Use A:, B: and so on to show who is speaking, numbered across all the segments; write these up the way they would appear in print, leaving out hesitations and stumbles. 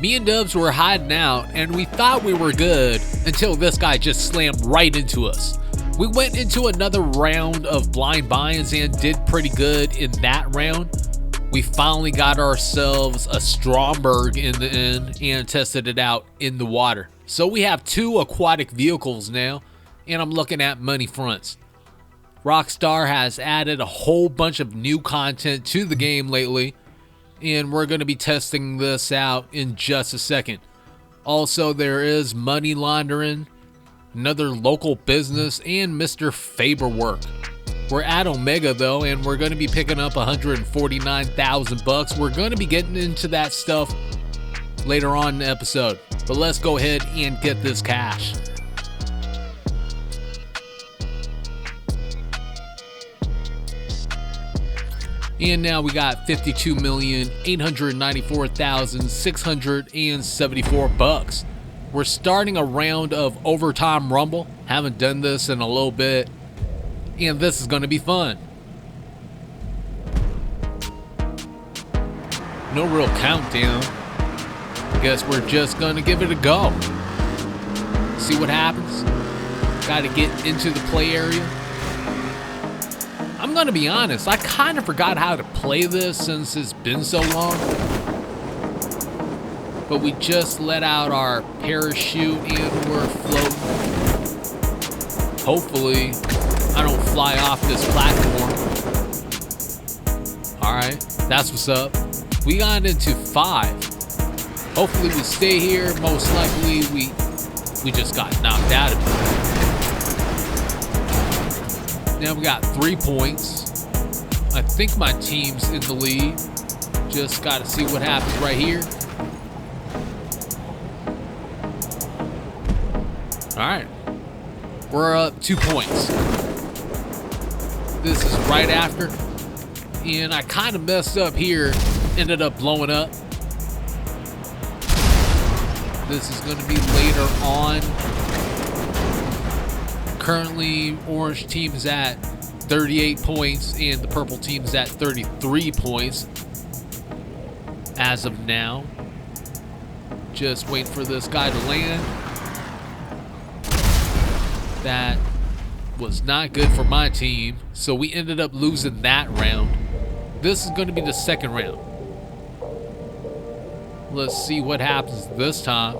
A: Me and Dubbz were hiding out, and we thought we were good until this guy just slammed right into us. We went into another round of blind buy-ins and did pretty good in that round. We finally got ourselves a Stromberg in the end and tested it out in the water. So we have 2 aquatic vehicles now, and I'm looking at money fronts. Rockstar has added a whole bunch of new content to the game lately, and we're going to be testing this out in just a second. Also, there is money laundering, another local business, and Mr. Faber work. We're at Omega though, and we're going to be picking up 149,000 bucks. We're going to be getting into that stuff later on in the episode, but let's go ahead and get this cash. And now we got 52,894,674 bucks. We're starting a round of overtime rumble. Haven't done this in a little bit, and this is going to be fun. No real countdown. Guess we're just going to give it a go. See what happens. Got to get into the play area. I'm gonna be honest, I kind of forgot how to play this since it's been so long. But we just let out our parachute and we're floating. Hopefully, I don't fly off this platform. Alright, that's what's up. We got into 5. Hopefully we stay here. Most likely we just got knocked out of it. Now we got 3 points. I think my team's in the lead. Just got to see what happens right here. All right. We're up 2 points. This is right after. And I kind of messed up here. Ended up blowing up. This is going to be later on. Currently, orange team is at 38 points and the purple team is at 33 points as of now. Just waiting for this guy to land. That was not good for my team, so we ended up losing that round. This is going to be the second round. Let's see what happens this time.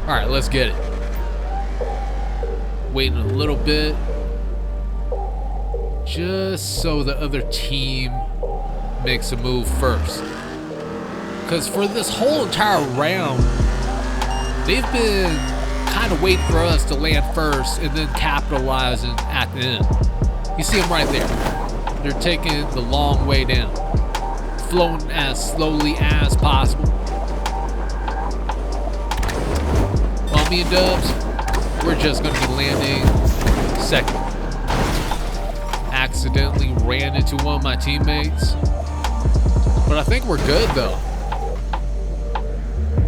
A: All right, let's get it. Waiting a little bit. Just so the other team makes a move first. Because for this whole entire round, they've been kind of waiting for us to land first and then capitalizing at the end. You see them right there. They're taking the long way down. Floating as slowly as possible. Me and Dubbz, we're just going to be landing second. Accidentally ran into one of my teammates. But I think we're good though.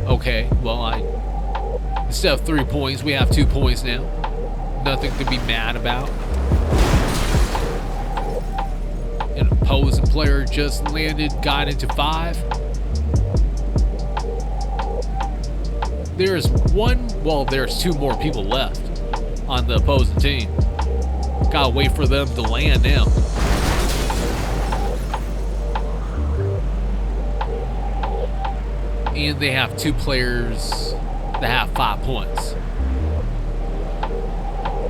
A: Okay, well instead of 3 points, we have 2 points now. Nothing to be mad about. An opposing player just landed, got into 5. There's 2 more people left on the opposing team. Gotta wait for them to land now. And they have 2 players that have 5 points.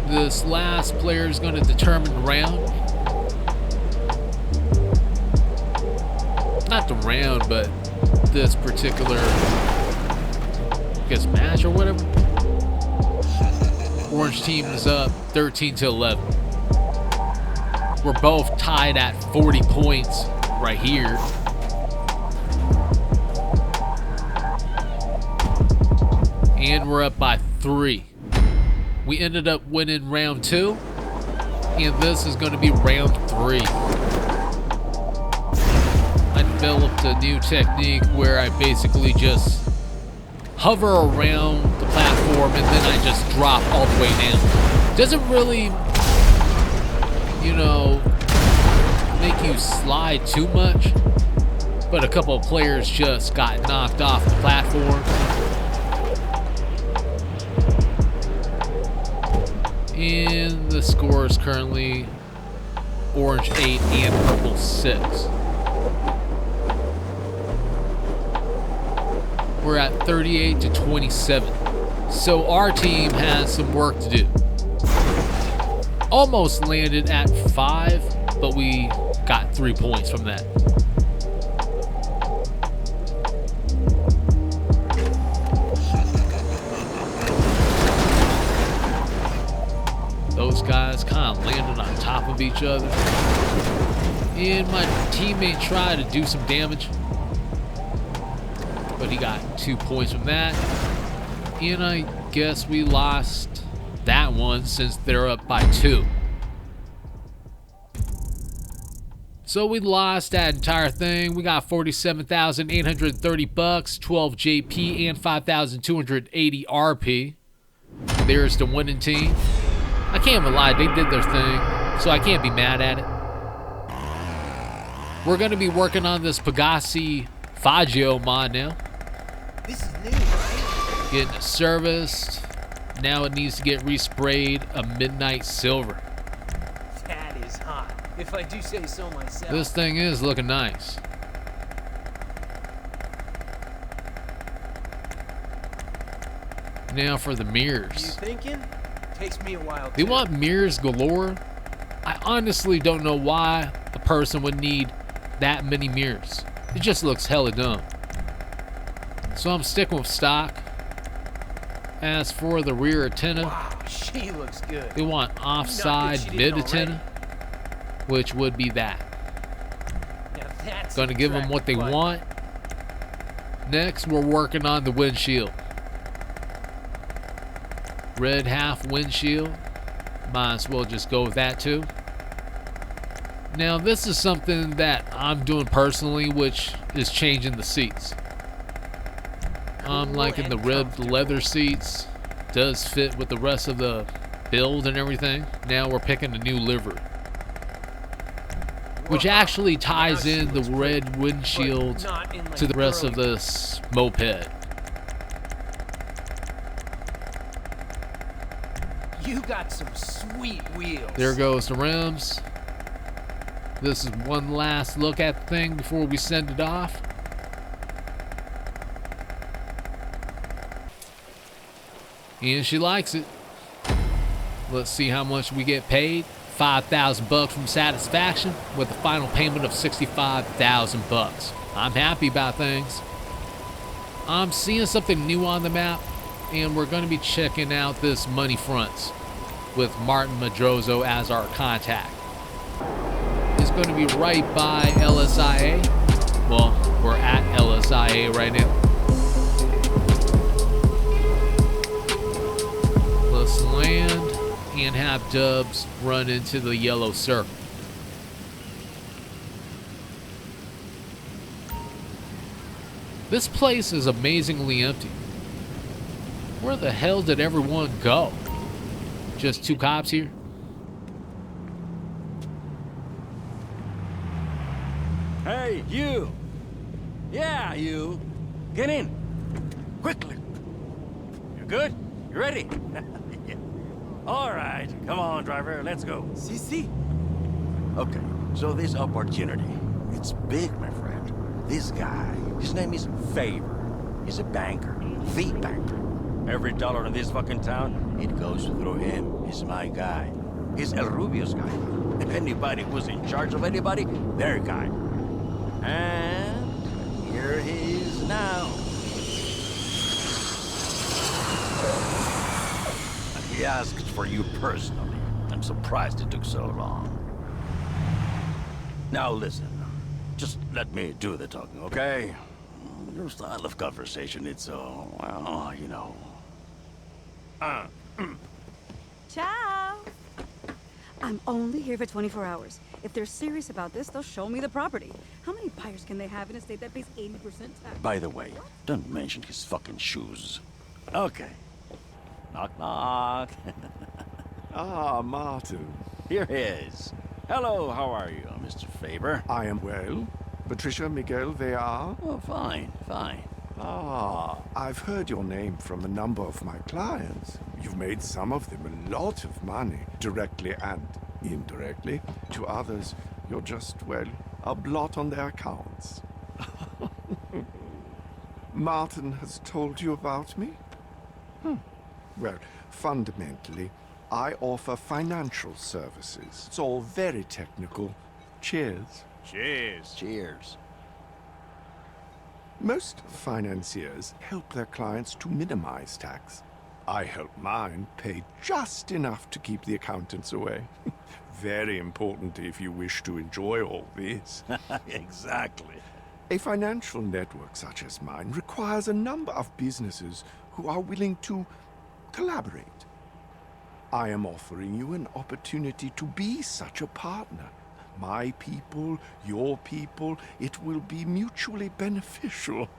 A: This last player is going to determine the round. Not the round, but this particular match or whatever. Orange team is up 13-11. We're both tied at 40 points right here. And we're up by 3. We ended up winning round 2, and this is going to be round 3. I developed a new technique where I basically just hover around the platform and then I just drop all the way down. Doesn't really, make you slide too much, but a couple of players just got knocked off the platform. And the score is currently orange 8 and purple 6. We're at 38 to 27. So our team has some work to do. Almost landed at 5, but we got 3 points from that. Those guys kind of landed on top of each other. And my teammate tried to do some damage, but he got 2 points from that. And I guess we lost that one since they're up by 2. So we lost that entire thing. We got 47,830 bucks, 12 JP, and 5,280 RP. There's the winning team. I can't even lie, they did their thing, so I can't be mad at it. We're gonna be working on this Pegasi Faggio mod now.
B: This is new, right?
A: Getting it serviced. Now it needs to get resprayed a midnight silver.
B: That is hot, if I do say so myself.
A: This thing is looking nice. Now for the mirrors.
B: You thinking? Takes me a while
A: They want mirrors galore. I honestly don't know why a person would need that many mirrors. It just looks hella dumb. So I'm sticking with stock. As for the rear antenna,
B: wow, she looks good.
A: they want offside mid antenna, which would be that.
B: Now that's
A: Gonna give them what they want. Next, we're working on the windshield. Red half windshield. Might as well just go with that too. Now this is something that I'm doing personally, which is changing the seats. I'm liking the ribbed leather seats. Does fit with the rest of the build and everything. Now we're picking a new livery, which actually ties in the red windshield to the rest of this moped.
B: You got some sweet wheels.
A: There goes the rims. This is one last look at the thing before we send it off. And she likes it. Let's see how much we get paid. 5,000 bucks from satisfaction with a final payment of 65,000 bucks. I'm happy about things. I'm seeing something new on the map, and we're going to be checking out this Money Fronts with Martin Madrozo as our contact. It's going to be right by LSIA. Well, we're at LSIA right now. Let's land and have Dubbz run into the yellow circle. This place is amazingly empty. Where the hell did everyone go? Just 2 cops here?
C: Hey, you! Yeah, you! Get in! Quickly! You good? You ready? Yeah. All right, come on, driver, let's go.
B: See?
C: Okay, so this opportunity, it's big, my friend. This guy, his name is Favor. He's a banker, the banker. Every dollar in this fucking town, it goes through him. He's my guy. He's El Rubio's guy. If anybody was in charge of anybody, their guy. And here he is now. He asked for you personally. I'm surprised it took so long. Now listen, just let me do the talking, okay? Your style of conversation, it's so, well, you know.
D: Ciao! I'm only here for 24 hours. If they're serious about this, they'll show me the property. How many buyers can they have in a state that pays 80% tax?
C: By the way, don't mention his fucking shoes. Okay. Knock, knock.
E: Ah, Martin.
C: Here he is. Hello, how are you, Mr. Faber?
E: I am well. Patricia, Miguel, they are?
C: Oh, fine, fine.
E: Ah, I've heard your name from a number of my clients. You've made some of them a lot of money, directly and indirectly. To others, you're just, well, a blot on their accounts. Martin has told you about me? Well, fundamentally, I offer financial services. It's all very technical. Cheers.
C: Cheers. Cheers.
E: Most financiers help their clients to minimize tax. I help mine pay just enough to keep the accountants away. Very important if you wish to enjoy all this.
C: Exactly.
E: A financial network such as mine requires a number of businesses who are willing to collaborate. I am offering you an opportunity to be such a partner. My people, your people, it will be mutually beneficial.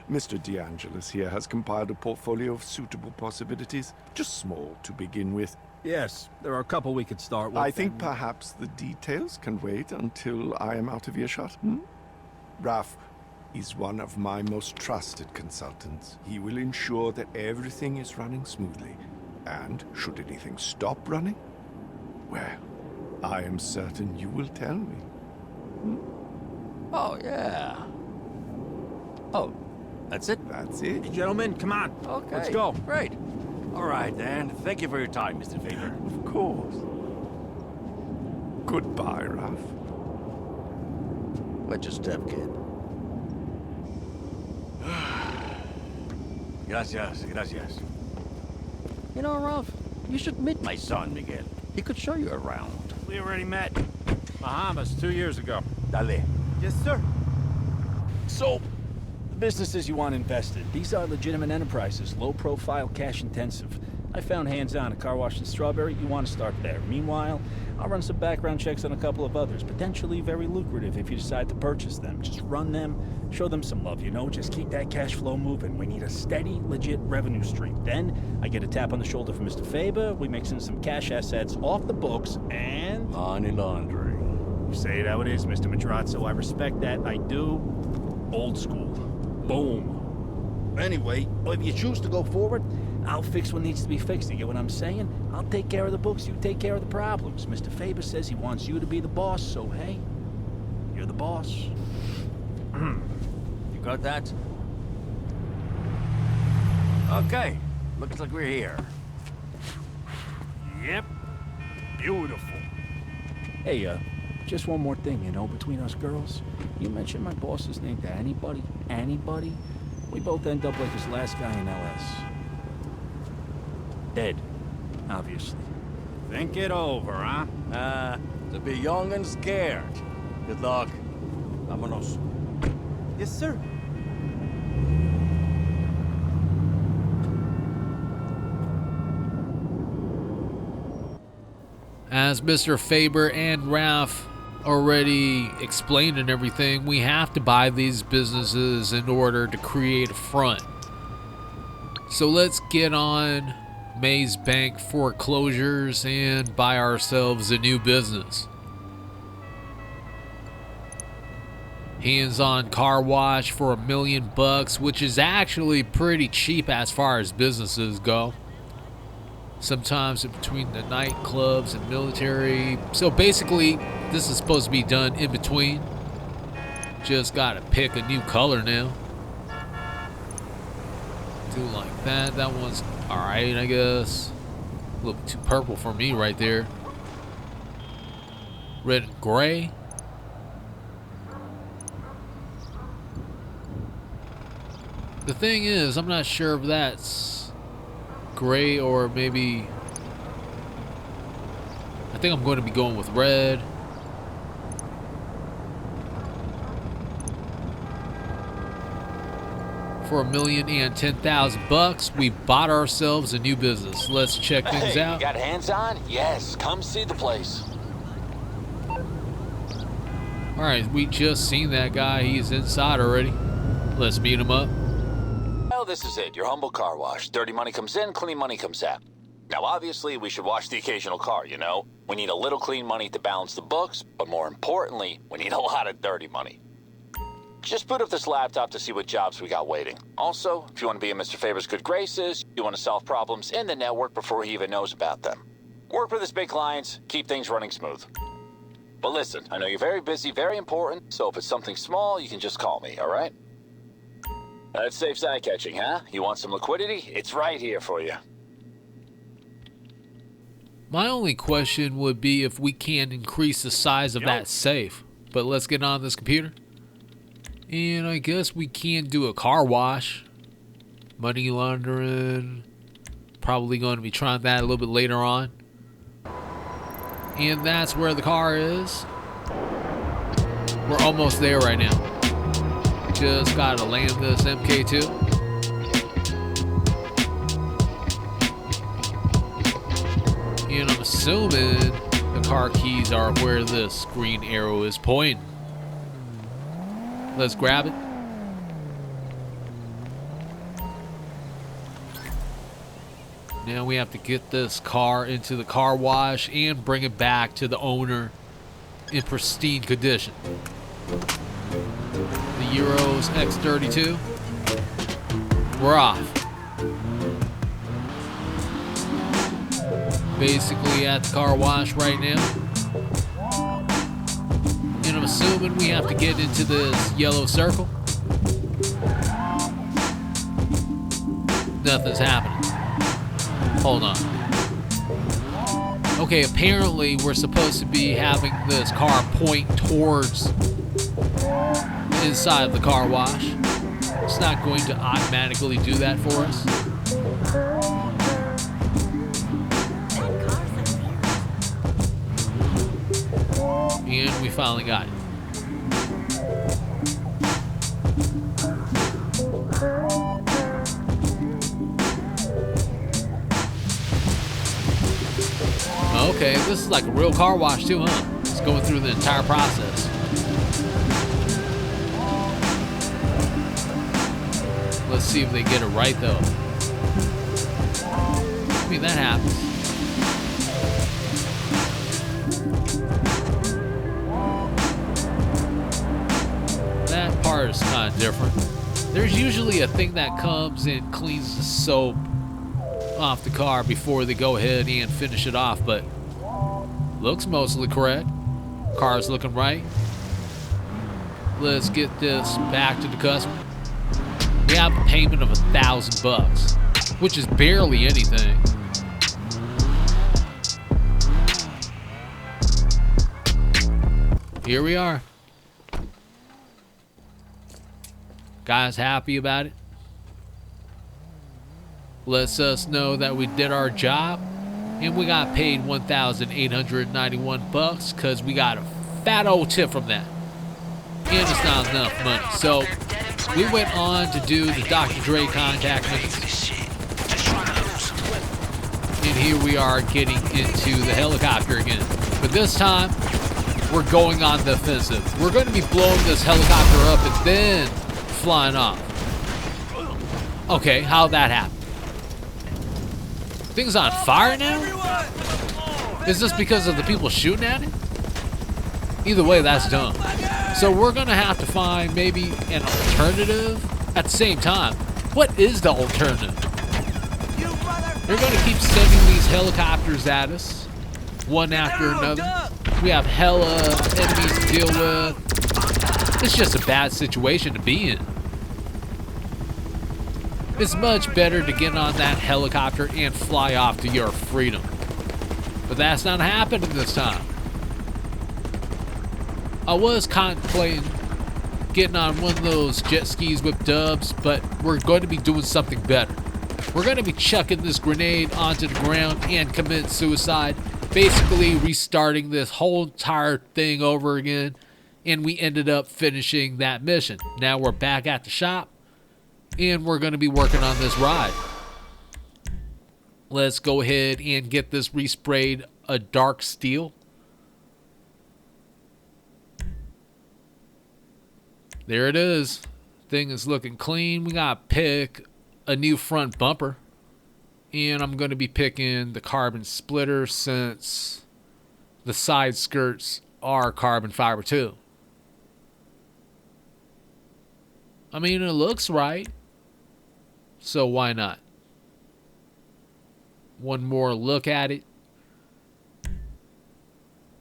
E: Mr. DeAngelis here has compiled a portfolio of suitable possibilities, just small to begin with.
F: Yes, there are a couple we could start with.
E: I think perhaps the details can wait until I am out of earshot. Ralph is one of my most trusted consultants. He will ensure that everything is running smoothly. And should anything stop running, well, I am certain you will tell me.
C: Oh, yeah. Oh, that's it?
E: That's it.
F: Gentlemen, come on.
C: Okay.
F: Let's go.
C: Great. All right, then. Thank you for your time, Mr. Faber.
E: Of course. Goodbye, Ralph.
C: Watch your step, kid. Gracias, gracias. You know, Ralph, you should meet my son, Miguel. He could show you around.
F: We already met. Bahamas 2 years ago.
C: Dale.
B: Yes, sir.
F: So, the businesses you want invested, these are legitimate enterprises, low profile, cash intensive. I found hands-on a car wash in Strawberry. You want to start there. Meanwhile, I'll run some background checks on a couple of others, potentially very lucrative if you decide to purchase them. Just run them, show them some love, you know? Just keep that cash flow moving. We need a steady, legit revenue stream. Then, I get a tap on the shoulder from Mr. Faber, we mix in some cash assets off the books, and...
C: Money laundering.
F: You say it how it is, Mr. Madrazo. I respect that. I do. Old school. Boom. Anyway, if you choose to go forward, I'll fix what needs to be fixed. You get what I'm saying? I'll take care of the books, you take care of the problems. Mr. Faber says he wants you to be the boss, so hey, you're the boss.
C: You got that? Okay. Looks like we're here.
F: Yep. Beautiful. Hey, just one more thing, you know, between us girls. You mentioned my boss's name to anybody? Anybody? We both end up like his last guy in LS. Dead, obviously. Think it over, huh?
C: To be young and scared. Good luck. Vámonos.
B: Yes, sir.
A: As Mr. Faber and Ralph already explained and everything, we have to buy these businesses in order to create a front. So let's get on Maze Bank foreclosures and buy ourselves a new business. Hands-on car wash for $1 million, which is actually pretty cheap as far as businesses go. Sometimes in between the nightclubs and military. So basically, this is supposed to be done in between. Just gotta pick a new color now. Do like that. That one's alright, I guess. A little bit too purple for me right there. Red and gray. The thing is, I'm not sure if that's gray or maybe... I think I'm going to be going with red. For $1,010,000, we bought ourselves a new business. Let's check things out.
G: You got hands on? Yes, come see the place.
A: Alright, we just seen that guy. He's inside already. Let's meet him up.
G: Well, this is it. Your humble car wash. Dirty money comes in, clean money comes out. Now, obviously, we should wash the occasional car, you know? We need a little clean money to balance the books, but more importantly, we need a lot of dirty money. Just boot up this laptop to see what jobs we got waiting. Also, if you want to be in Mr. Favor's good graces, you want to solve problems in the network before he even knows about them. Work with his big clients, keep things running smooth. But listen, I know you're very busy, very important, so if it's something small, you can just call me, all right? That's safe side catching, huh? You want some liquidity? It's right here for you.
A: My only question would be if we can increase the size of that safe. But let's get on this computer. And I guess we can do a car wash. Money laundering. Probably going to be trying that a little bit later on. And that's where the car is. We're almost there right now. Just gotta land this MK2. And I'm assuming the car keys are where this green arrow is pointing. Let's grab it. Now we have to get this car into the car wash and bring it back to the owner in pristine condition. The Euro's X32. We're off. Basically at the car wash right now. And I'm assuming we have to get into this yellow circle. Nothing's happening. Hold on. Okay, apparently we're supposed to be having this car point towards inside of the car wash. It's not going to automatically do that for us. And we finally got it. Okay, this is like a real car wash too, huh? It's going through the entire process. Let's see if they get it right though. I mean, that happens. That part is kind of different. There's usually a thing that comes and cleans the soap off the car before they go ahead and finish it off, but looks mostly correct. Car's looking right. Let's get this back to the customer. We have a payment of $1,000, which is barely anything. Here we are. Guy's happy about it. Lets us know that we did our job, and we got paid $1,891 because we got a fat old tip from that. And it's not enough money. So we went on to do the Dr. Dre contact missions. And here we are getting into the helicopter again. But this time, we're going on the offensive. We're going to be blowing this helicopter up and then flying off. Okay, how'd that happen? Things on fire now? Is this because of the people shooting at it? Either way, that's dumb. So we're gonna have to find maybe an alternative. At the same time, what is the alternative? They're gonna keep sending these helicopters at us, one after another. We have hella enemies to deal with. It's just a bad situation to be in. It's much better to get on that helicopter and fly off to your freedom. But that's not happening this time. I was contemplating getting on one of those jet skis with Dubbz, but we're going to be doing something better. We're going to be chucking this grenade onto the ground and commit suicide, basically restarting this whole entire thing over again, and we ended up finishing that mission. Now we're back at the shop, and we're going to be working on this ride. Let's go ahead and get this resprayed a dark steel. There it is. Thing is looking clean. We got to pick a new front bumper. And I'm going to be picking the carbon splitter since the side skirts are carbon fiber too. I mean, it looks right, so why not? One more look at it,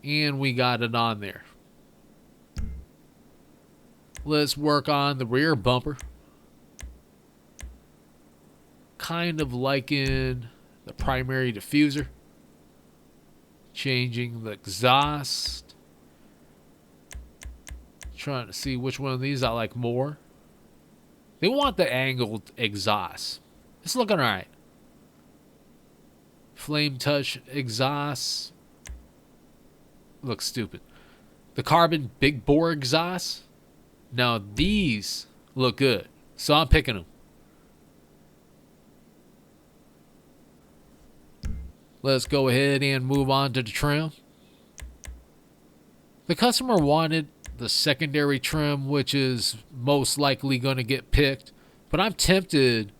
A: and we got it on there. Let's work on the rear bumper. Kind of liking the primary diffuser. Changing the exhaust. Trying to see which one of these I like more. They want the angled exhaust. It's looking alright. Flame touch exhaust. Looks stupid. The carbon big bore exhaust. Now these look good. So I'm picking them. Let's go ahead and move on to the trim. The customer wanted the secondary trim, which is most likely going to get picked. But I'm tempted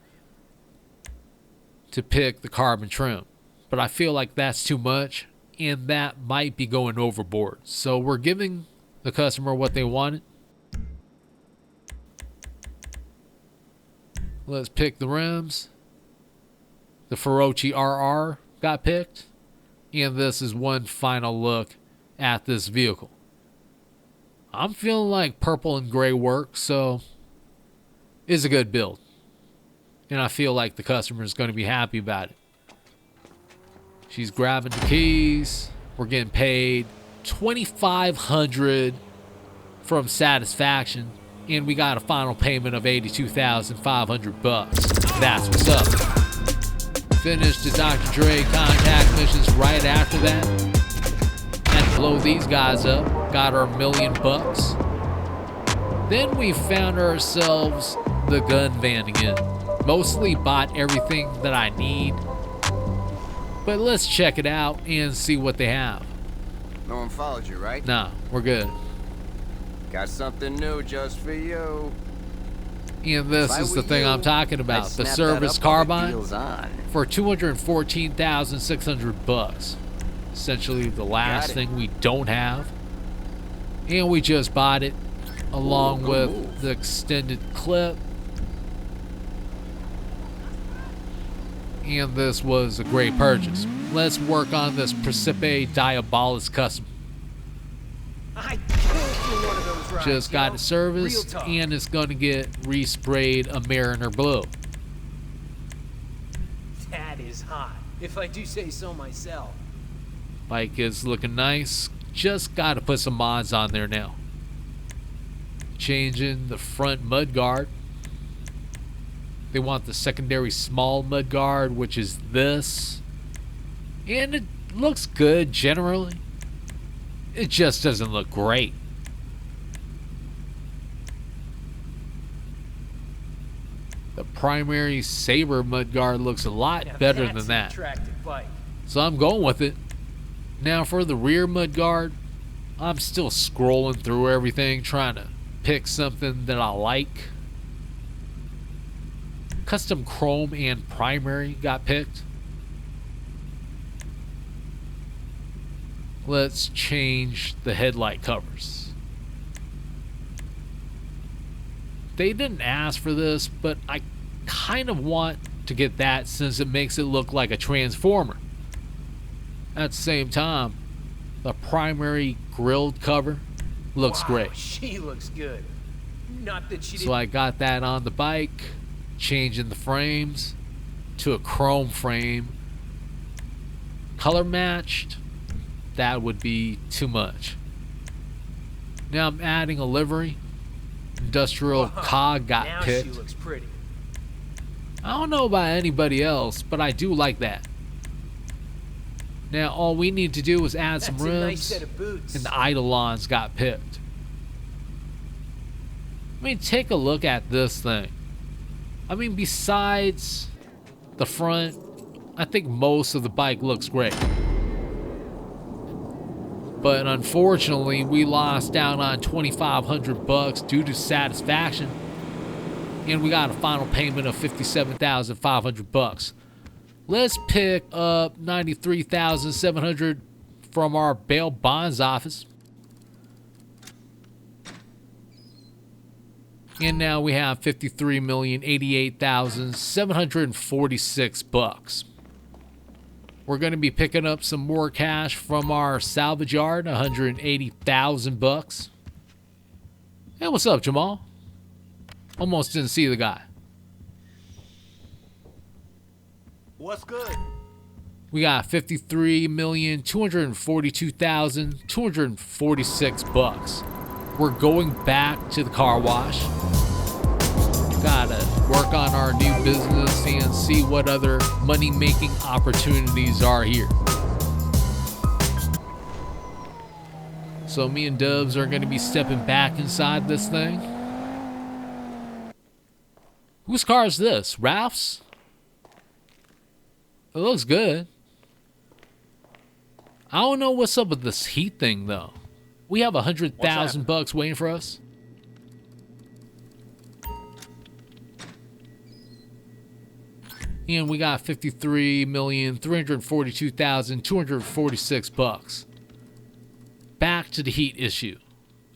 A: to pick the carbon trim. But I feel like that's too much, and that might be going overboard. So we're giving the customer what they wanted. Let's pick the rims. The Feroce RR got picked. And this is one final look at this vehicle. I'm feeling like purple and gray work, so it's a good build. And I feel like the customer is going to be happy about it. She's grabbing the keys. We're getting paid $2,500 from satisfaction. And we got a final payment of $82,500. That's what's up. Finished the Dr. Dre contact missions right after that. Had to blow these guys up. Got our $1 million. Then we found ourselves the gun van again. Mostly bought everything that I need. But let's check it out and see what they have.
H: No one followed you, right?
A: Nah, we're good.
H: Got something new just for you.
A: And this is the thing I'm talking about. The service carbine for $214,600. Essentially the last thing we don't have. And we just bought it along with the extended clip. And this was a great purchase. Let's work on this Principe Diabolus Custom.
B: I killed for one of those rides,
A: Just got it serviced,
B: Real talk.
A: and it's going to get resprayed a Mariner Blue.
B: That is hot, if I do say so myself.
A: Bike is looking nice. Just got to put some mods on there now. Changing the front mudguard. They want the secondary small mudguard, which is this. And it looks good generally. It just doesn't look great. The primary Saber mudguard looks a lot
B: Now
A: better
B: that's
A: than
B: an
A: that.
B: attractive bike.
A: So I'm going with it. Now for the rear mudguard, I'm still scrolling through everything, trying to pick something that I like. Custom chrome and primary got picked. Let's change the headlight covers. They didn't ask for this, but I kind of want to get that since it makes it look like a transformer. At the same time, the primary grilled cover looks
B: Wow,
A: great.
B: She looks good. Not that she
A: So I got that on the bike, changing the frames to a chrome frame. Color matched, that would be too much. Now I'm adding a livery. Industrial cog got
B: now
A: picked.
B: She looks pretty.
A: I don't know about anybody else, but I do like that. Now all we need to do is add some
B: That's a nice
A: rims,
B: set of boots.
A: and the Eidolons got picked. I mean, take a look at this thing. I mean, besides the front, I think most of the bike looks great. But unfortunately, we lost out on $2,500 due to satisfaction. And we got a final payment of $57,500. Let's pick up $93,700 from our bail bonds office. And now we have $53,088,746. We're going to be picking up some more cash from our salvage yard, $180,000. Hey, what's up, Jamal? Almost didn't see the guy.
B: What's good?
A: We got $53,242,246. We're going back to the car wash. Gotta work on our new business and see what other money-making opportunities are here. So me and Dubbz are gonna be stepping back inside this thing. Whose car is this? Ralph's? It looks good. I don't know what's up with this heat thing though. We have $100,000 waiting for us. And we got $53,342,246. Back to the heat issue.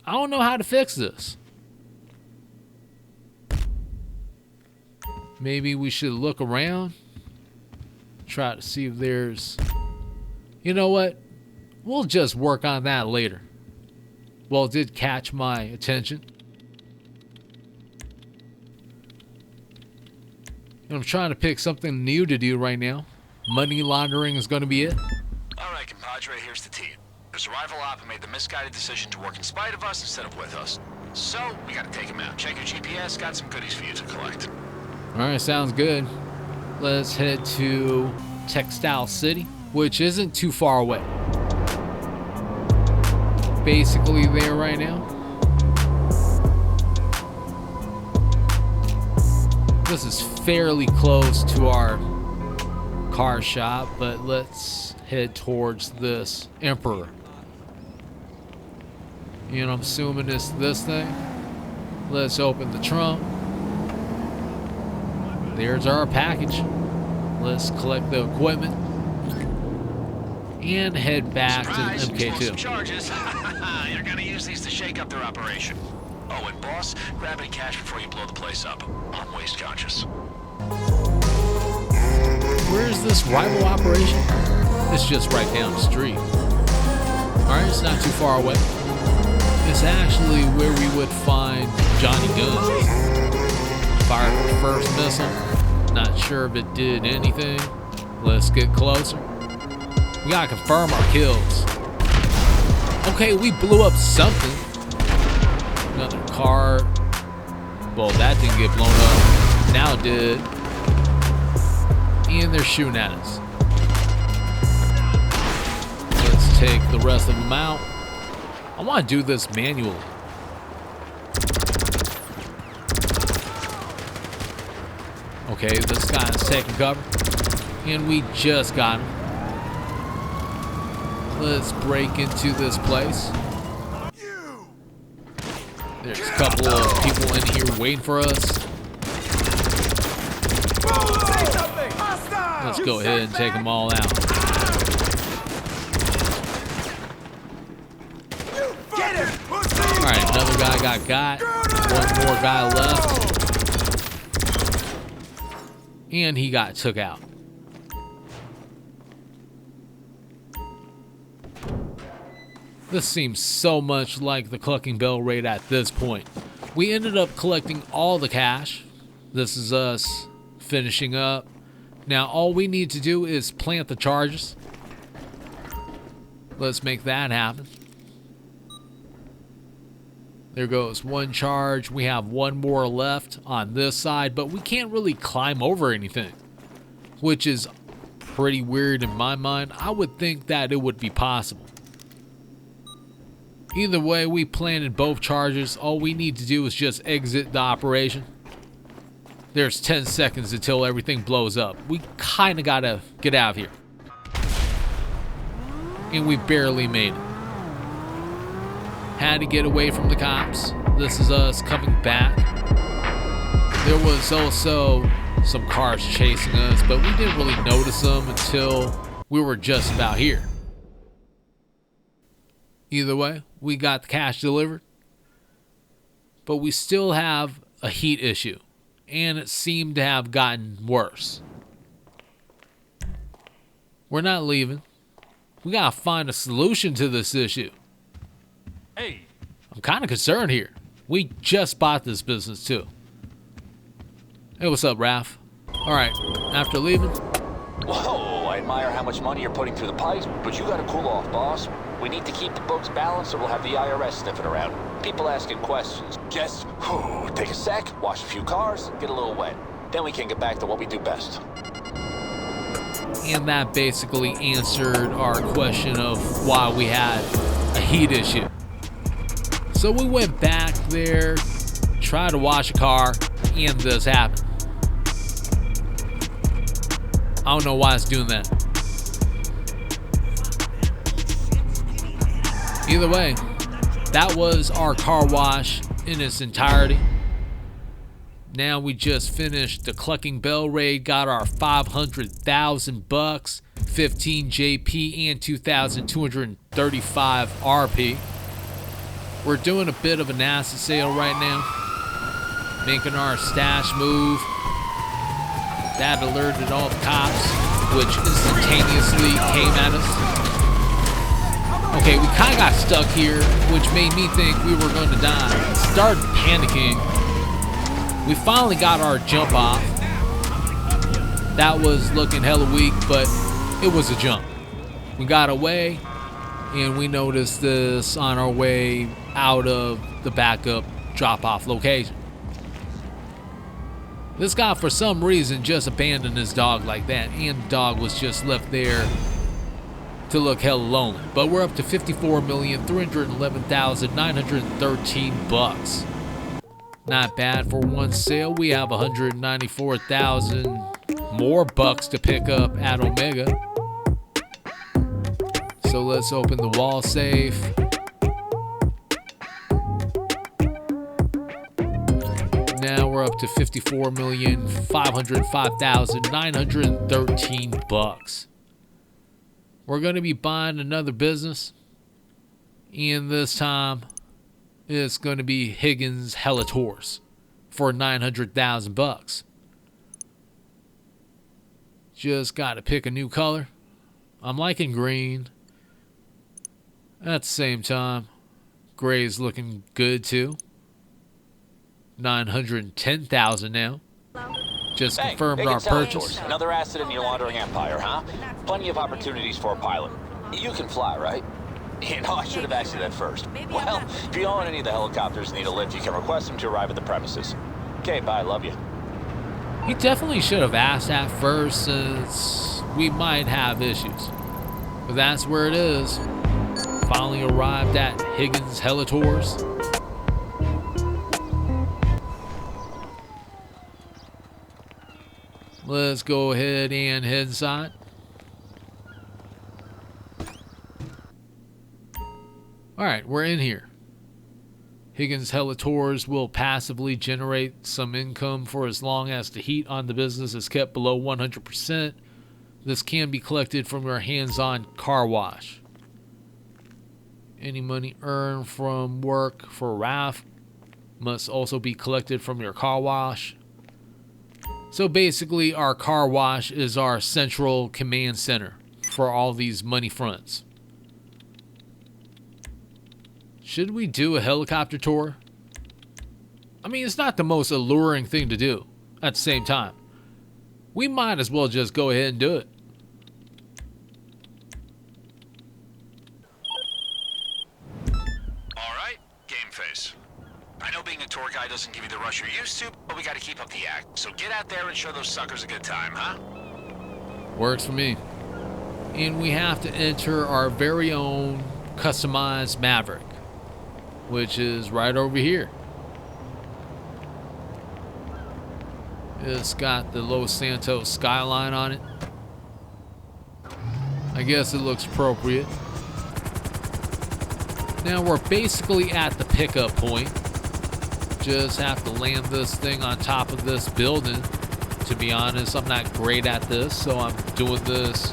A: I don't know how to fix this. Maybe we should look around. Try to see if there's... You know what? We'll just work on that later. Well, it did catch my attention. And I'm trying to pick something new to do right now. Money laundering is going to be it.
G: All right, compadre, here's the tea. There's a rival op who made the misguided decision to work in spite of us instead of with us. So, we gotta take him out. Check your GPS, got some goodies for you to collect.
A: Alright, sounds good. Let's head to Textile City, which isn't too far away. Basically there right now. This is fairly close to our car shop, but let's head towards this Emperor. And I'm assuming it's this thing. Let's open the trunk. There's our package. Let's collect the equipment and head back
G: Surprise,
A: to the MK2.
G: explosive charges. You're gonna use these to shake up their operation. Oh, and boss, grab any cash before you blow the place up. I'm waste conscious.
A: Where is this rival operation? It's just right down the street. Alright, it's not too far away. It's actually where we would find Johnny Guns. Fired the first missile. Not sure if it did anything. Let's get closer. We gotta confirm our kills. Okay, we blew up something. Another car. Well, that didn't get blown up. Now it did. And they're shooting at us. Let's take the rest of them out. I want to do this manually. Okay, this guy's taking cover. And we just got him. Let's break into this place. There's a couple of people in here waiting for us. Let's go ahead and take them all out. Alright, another guy got. One more guy left. And he got took out. This seems so much like the Clucking Bell raid at this point. We ended up collecting all the cash. This is us finishing up. Now all we need to do is plant the charges. Let's make that happen. There goes one charge. We have one more left on this side, but we can't really climb over anything, which is pretty weird in my mind. I would think that it would be possible. Either way, we planted both charges. All we need to do is just exit the operation. There's 10 seconds until everything blows up. We kind of gotta get out of here. And we barely made it. Had to get away from the cops. This is us coming back. There was also some cars chasing us, but we didn't really notice them until we were just about here. Either way, we got the cash delivered, but we still have a heat issue, and it seemed to have gotten worse. We're not leaving. We gotta find a solution to this issue.
B: Hey,
A: I'm kind of concerned here. We just bought this business too. Hey, what's up, Raph? All right, after leaving.
G: Whoa, I admire how much money you're putting through the pipes, but you gotta cool off, boss. We need to keep the books balanced or we'll have the IRS sniffing around. People asking questions. Just take a sec, wash a few cars, get a little wet. Then we can get back to what we do best.
A: And that basically answered our question of why we had a heat issue. So we went back there, tried to wash a car, and this happened. I don't know why it's doing that. Either way, that was our car wash in its entirety. Now we just finished the Clucking Bell raid, got our 500,000 bucks, 15 JP, and 2,235 RP. We're doing a bit of an asset sale right now, making our stash move. That alerted all the cops, which instantaneously came at us. Okay, we kind of got stuck here, which made me think we were going to die. Started panicking. We finally got our jump off. That was looking hella weak, but it was a jump. We got away, and we noticed this on our way out of the backup drop-off location. This guy, for some reason, just abandoned his dog like that, and the dog was just left there to look hella lonely. But we're up to 54,311,913 bucks. Not bad for one sale. We have 194,000 more bucks to pick up at Omega. So let's open the wall safe. Now we're up to 54,505,913 bucks. We're going to be buying another business, and this time it's going to be Higgins Hellators for 900,000 bucks. Just got to pick a new color. I'm liking green. At the same time, gray's looking good too. 910,000 now. Just confirmed our purchase.
G: Another asset in your laundering empire, huh? Plenty of opportunities for a pilot. You can fly, right? You know, I should have asked you that first. Well, if you own any of the helicopters and need a lift, you can request them to arrive at the premises. Okay, bye, love you.
A: He definitely should have asked that first, since we might have issues. But that's where it is. Finally arrived at Higgins Hellators. Let's go ahead and head inside. Alright, we're in here. Higgins Hellators will passively generate some income for as long as the heat on the business is kept below 100%. This can be collected from your hands-on car wash. Any money earned from work for RAF must also be collected from your car wash. So basically, our car wash is our central command center for all these money fronts. Should we do a helicopter tour? I mean, it's not the most alluring thing to do. At the same time, we might as well just go ahead and do it.
I: All right, game face. I know being a tour guide doesn't give you the rush you're used to, but we gotta keep up the act. So get out there and show those suckers a good time, huh?
A: Works for me. And we have to enter our very own customized Maverick, which is right over here. It's got the Los Santos skyline on it. I guess it looks appropriate. Now we're basically at the pickup point. Just have to land this thing on top of this building to be honest. I'm not great at this, so I'm doing this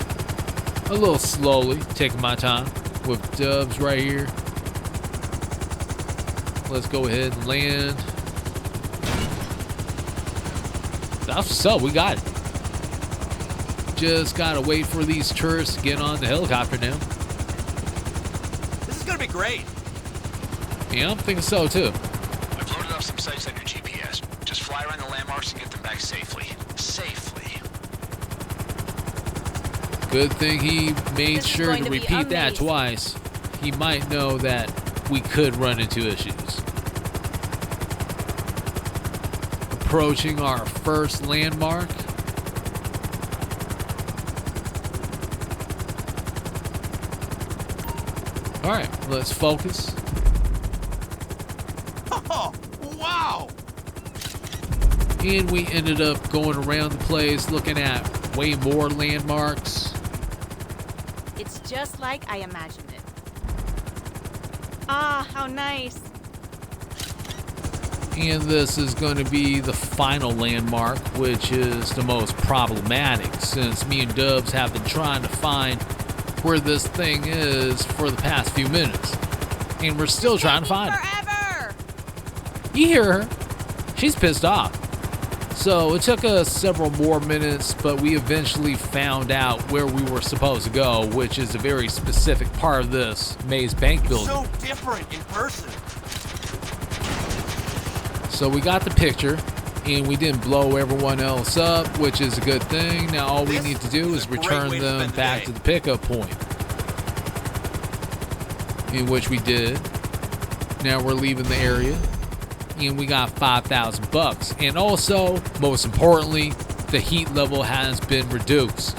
A: a little slowly, taking my time with Dubbz right here. Let's go ahead and land. That's up, we got it. Just gotta wait for these tourists to get on the helicopter now.
B: This is gonna be great.
A: Yeah, I'm thinking so too.
I: I've loaded up some sites on your GPS. Just fly around the landmarks and get them back safely. Safely.
A: Good thing he made
D: This is
A: sure
D: going
A: to
D: to be
A: repeat that
D: amazing.
A: twice. He might know that we could run into issues. Approaching our first landmark. All right, let's focus.
C: Oh, wow!
A: And we ended up going around the place looking at way more landmarks.
J: It's just like I imagined it. Ah, how nice.
A: And this is going to be the final landmark, which is the most problematic since me and Dubbz have been trying to find where this thing is for the past few minutes. And we're still trying to find it.
J: Forever.
A: You hear her. She's pissed off. So it took us several more minutes, but we eventually found out where we were supposed to go, which is a very specific part of this Maze Bank building.
B: So different in person.
A: So we got the picture, and we didn't blow everyone else up, which is a good thing. Now all we
B: This
A: need to do
B: is
A: is
B: a great
A: return
B: way to
A: them
B: spend the
A: back
B: day.
A: to the pickup point, in which we did. Now we're leaving the area, and we got $5,000. And also, most importantly, the heat level has been reduced.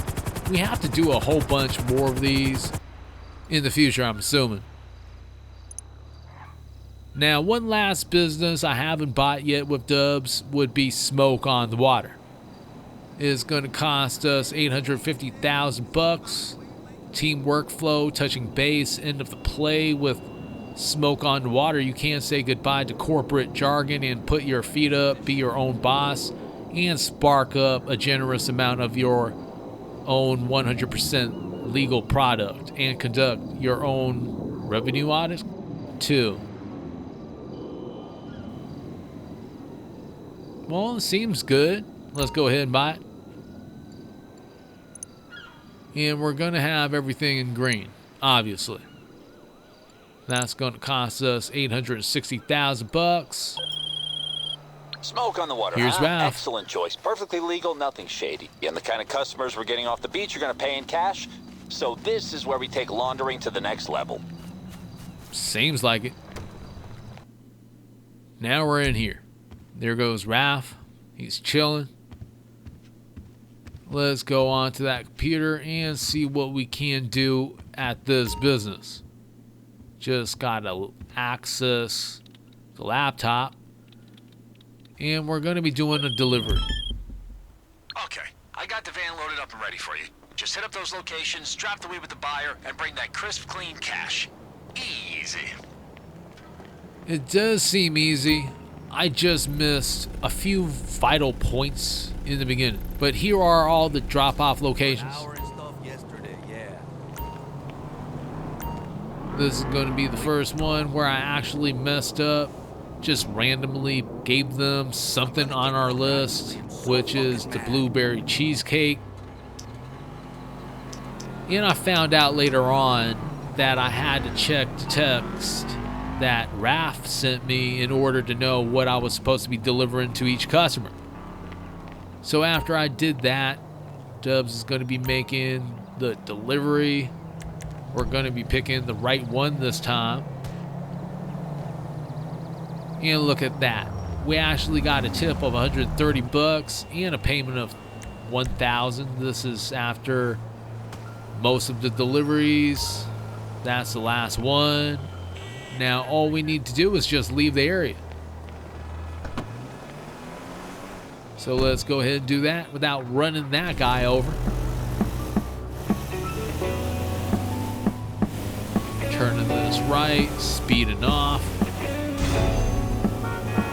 A: We have to do a whole bunch more of these in the future, I'm assuming. Now, one last business I haven't bought yet with Dubbz would be smoke on the water. It's going to cost us $850,000. Team workflow, touching base, end of the play with smoke on the water. You can't say goodbye to corporate jargon and put your feet up, be your own boss, and spark up a generous amount of your own 100% legal product and conduct your own revenue audit too. Well, it seems good. Let's go ahead and buy it. And we're going to have everything in green, obviously. That's going to cost us $860,000.
G: Smoke on the water,
A: Here's
G: huh?
A: Ralph.
G: Excellent choice. Perfectly legal, nothing shady. And the kind of customers we're getting off the beach are going to pay in cash. So this is where we take laundering to the next level.
A: Seems like it. Now we're in here. There goes Ralph. He's chilling. Let's go on to that computer and see what we can do at this business. Just gotta access the laptop. And we're gonna be doing a delivery.
I: Okay, I got the van loaded up and ready for you. Just hit up those locations, drop the weed with the buyer, and bring that crisp, clean cash. Easy.
A: It does seem easy. I just missed a few vital points in the beginning. But here are all the drop-off locations. This is going to be the first one where I actually messed up. Just randomly gave them something on our list, which is the blueberry cheesecake. And I found out later on that I had to check the text that Raph sent me in order to know what I was supposed to be delivering to each customer. So after I did that, Dubbz is going to be making the delivery. We're going to be picking the right one this time. And look at that. We actually got a tip of $130 and a payment of $1,000. This is after most of the deliveries. That's the last one. Now all we need to do is just leave the area. So let's go ahead and do that without running that guy over. Turning this right, speeding off.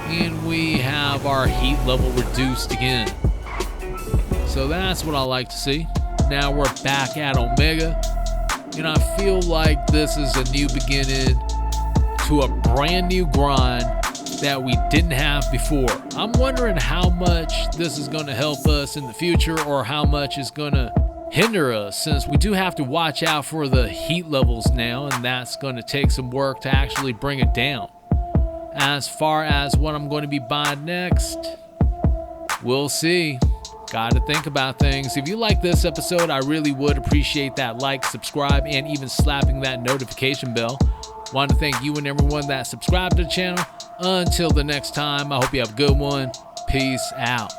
A: And we have our heat level reduced again. So that's what I like to see. Now we're back at Omega, and I feel like this is a new beginning to a brand new grind that we didn't have before. I'm wondering how much this is going to help us in the future or how much is going to hinder us, since we do have to watch out for the heat levels now, and that's going to take some work to actually bring it down. As far as what I'm going to be buying next, we'll see. Gotta think about things. If you like this episode, I really would appreciate that like, subscribe, and even slapping that notification bell. Want to thank you and everyone that subscribed to the channel. Until the next time, I hope you have a good one. Peace out.